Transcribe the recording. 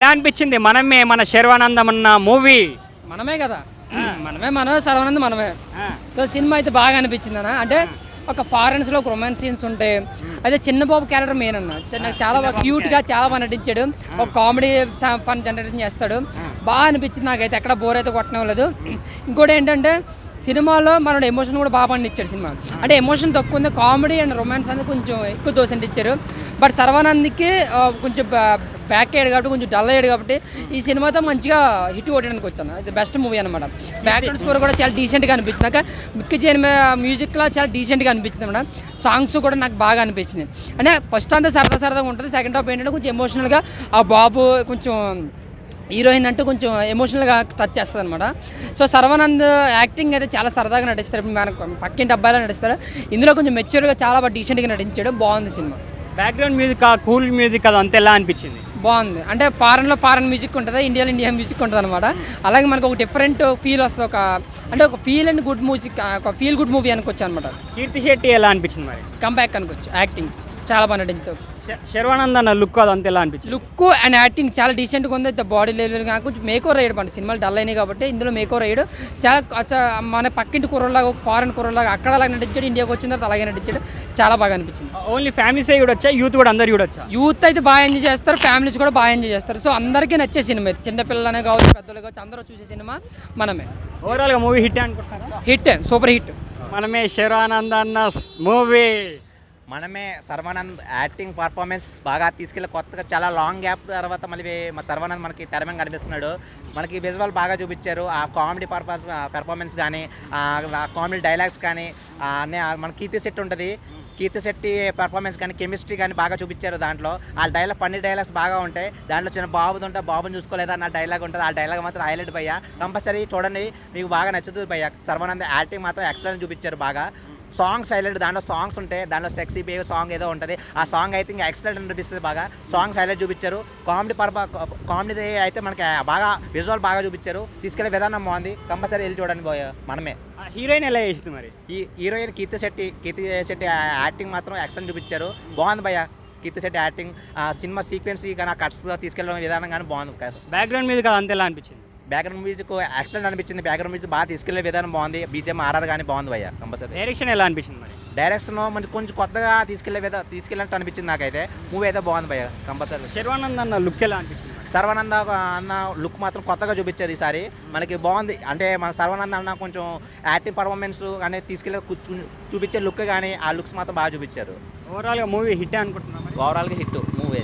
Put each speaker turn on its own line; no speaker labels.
ఎలా అనిపించింది మనమే మన శర్వానందం అన్న మూవీ?
మనమే కదా, మనమే సర్వానంద్ మనమే. సో సినిమా అయితే బాగా అనిపించింది అన్న. అంటే ఒక ఫారెన్స్లో ఒక రొమాన్స్ సీన్స్ ఉంటాయి. అయితే చిన్న బాబు క్యారెక్టర్ మెయిన్ అన్న. నాకు చాలా బాగా క్యూట్గా చాలా బాగా నటించాడు. ఒక కామెడీ ఫన్ జనరేషన్ చేస్తాడు. బాగా అనిపించింది నాకైతే, ఎక్కడ బోర్ అయితే కొట్టడం లేదు. ఇంకోటి ఏంటంటే సినిమాలో మనోడు ఎమోషన్ కూడా బాగా పండించాడు సినిమా. అంటే ఎమోషన్ తక్కువ ఉంది, కామెడీ అండ్ రొమాన్స్ అనేది కొంచెం ఎక్కువ దోసెంట్ ఇచ్చారు. బట్ సర్వానంద్కి కొంచెం బ్యాక్ అయ్యాడు కాబట్టి, కొంచెం డల్ అయ్యాడు కాబట్టి ఈ సినిమాతో మంచిగా హిట్ కొట్టడానికి వచ్చాను. ఇది బెస్ట్ మూవీ అనమాట. బ్యాక్గ్రౌండ్ స్కోర్ కూడా చాలా డీసెంట్గా అనిపించింది నాకు. మిక్కి చేయని మ్యూజిక్లో చాలా డీసెంట్గా అనిపించింది అనమాట. సాంగ్స్ కూడా నాకు బాగా అనిపించింది. అంటే ఫస్ట్ అంతా సరదాగా ఉంటుంది, సెకండ్ హాఫ్ ఏంటంటే కొంచెం ఎమోషనల్గా ఆ బాబు కొంచెం హీరోయిన్ అంటూ కొంచెం ఎమోషనల్గా టచ్ చేస్తుంది అనమాట. సో సర్వానంద్ యాక్టింగ్ అయితే చాలా సరదాగా నటిస్తాడు. మనకు పక్కింటి అబ్బాయిలా నటిస్తాడు. ఇందులో కొంచెం మెచ్యూర్గా చాలా బాగా డీసెంట్గా నటించాడు. బాగుంది cinema.
Background music, cool music అది అంత ఎలా అనిపించింది?
బాగుంది. అంటే ఫారెన్ మ్యూజిక్ ఉంటుంది, ఇండియాలో ఇండియా మ్యూజిక్ ఉంటుంది అనమాట. అలాగే మనకు ఒక డిఫరెంట్ ఫీల్ వస్తుంది. ఒక ఫీల్ అండ్ గుడ్ మ్యూజిక్, ఒక ఫీల్ గుడ్ మూవీ అనుకోవచ్చు అనమాట.
కీర్తి శెట్టి ఎలా అనిపించింది మరి?
కంబ్యాక్ అనుకోవచ్చు. యాక్టింగ్ చాలా బాగా నటించాడు.
శర్వానంద్ అన్న లుక్ అది అంత ఎలా అనిపించింది?
లుక్ అండ్ యాక్టింగ్ చాలా డీసెంట్గా ఉంది. బాడీ లెవెల్ కానీ కొంచెం మేకోవర్ అయ్యాడు. మన సినిమాలు డల్ అయినాయి కాబట్టి ఇందులో మేకోవర్ అయ్యాడు. చాలా మన పక్కింటి కుర్రలాగా, ఒక ఫారెన్ కుర్రలాగా అక్కడ అలాగే నటించాడు. ఇండియాకి వచ్చిన తర్వాత అలాగే నటించాడు. చాలా బాగా అనిపించింది.
ఓన్లీ ఫ్యామిలీస్ చూడొచ్చా, యూత్ కూడా అందరు చూడొచ్చా?
యూత్ అయితే బాగా ఎంజాయ్ చేస్తారు, ఫ్యామిలీస్ కూడా బాగా ఎంజాయ్ చేస్తారు. సో అందరికీ నచ్చే సినిమా అయితే. చిన్నపిల్లలనే కావచ్చు, పెద్దలు కావచ్చు, అందరూ చూసే సినిమా మనమే.
ఓవరాల్గా మూవీ హిట్ అనుకుంటున్నారా?
Hit, super hit.
మనమే శర్వానంద్ అన్న మూవీ.
మనమే సర్వానంద్ యాక్టింగ్ పర్ఫార్మెన్స్ బాగా తీసుకెళ్ళి కొత్తగా చాలా లాంగ్ గ్యాప్ తర్వాత మళ్ళీ మన సర్వానంద్ మనకి తెర మీద కనిపిస్తున్నాడు. మనకి విజువల్ బాగా చూపించారు. ఆ కామెడీ పర్ఫార్మెన్స్ కానీ, ఆ కామెడీ డైలాగ్స్ కానీ, మన కీర్తి శెట్టి ఉంటుంది, కీర్తి శెట్టి పర్ఫార్మెన్స్ కానీ, కెమిస్ట్రీ కానీ బాగా చూపించారు. దాంట్లో ఆ డైలాగ్ ఫన్నీ డైలాగ్స్ బాగా ఉంటాయి. దాంట్లో చిన్న బాబుది ఉంటే బాబుని చూసుకోలేదా నా డైలాగ్ ఉంటుంది. ఆ డైలాగ్ మాత్రం హైలైట్ భయ్యా. కంపల్సరీ చూడండి, మీకు బాగా నచ్చుతుంది భయ్యా. సర్వానంద్ యాక్టింగ్ మాత్రం ఎక్సలెంట్ చూపించారు బాగా. సాంగ్స్ హైలైట్, దాంట్లో సాంగ్స్ ఉంటాయి. దాంట్లో సెక్సీ బేబీ సాంగ్ ఏదో ఉంటుంది. ఆ సాంగ్ అయితే ఇంకా ఎక్సలెంట్ అనిపిస్తుంది బాగా. సాంగ్స్ హైలైట్ చూపించారు. కామెడీ అయితే మనకి బాగా విజువల్ బాగా చూపించారు. తీసుకెళ్లే విధానం బాగుంది. కంపల్సరీ వెళ్ళి చూడండి మనమే.
హీరోయిన్ ఎలా చేసింది మరి?
ఈ హీరోయిన్ కీర్తి శెట్టి యాక్టింగ్ మాత్రం ఎక్సలెంట్ చూపించారు. బాగుంది భయ్య కీర్తి శెట్టి యాక్టింగ్. సినిమా సీక్వెన్స్ కానీ ఆ కట్స్ తీసుకెళ్ళడం విధానం కానీ బాగుంది.
బ్యాక్గ్రౌండ్ మ్యూజిక్ అది అంత ఎలా అనిపించింది?
బ్యాక్గ్రౌండ్ మ్యూజిక్ ఎక్సలెంట్ అనిపించింది. బ్యాక్గ్రౌండ్ మ్యూజిక్ బాగా తీసుకెళ్లే విధానం బాగుంది. బీజేఎం ఆర్ఆర్ కానీ బాగుంది భయ్య. కంపల్సరీ.
డైరెక్షన్ ఎలా అనిపించింది మరి?
డైరెక్షన్ మంచి కొంచెం కొత్తగా తీసుకెళ్ళినట్టు అనిపించింది నాకైతే. మూవీ అయితే బాగుంది భయ్య. కంపల్సరీ.
శర్వానంద్ అన్న లుక్ ఎలా అనిపించింది?
సర్వానంద అన్న లుక్ మాత్రం కొత్తగా చూపించారు ఈసారి. మనకి బాగుంది. అంటే మన సర్వానంద అన్న కొంచెం యాక్టింగ్ పర్ఫార్మెన్స్ అనేది తీసుకెళ్ళి చూపించే లుక్ కానీ ఆ లుక్స్ మాత్రం బాగా చూపించారు.
ఓవరాల్గా మూవీ హిట్ అనుకుంటున్నాం.
ఓవరాల్గా హిట్ మూవీ.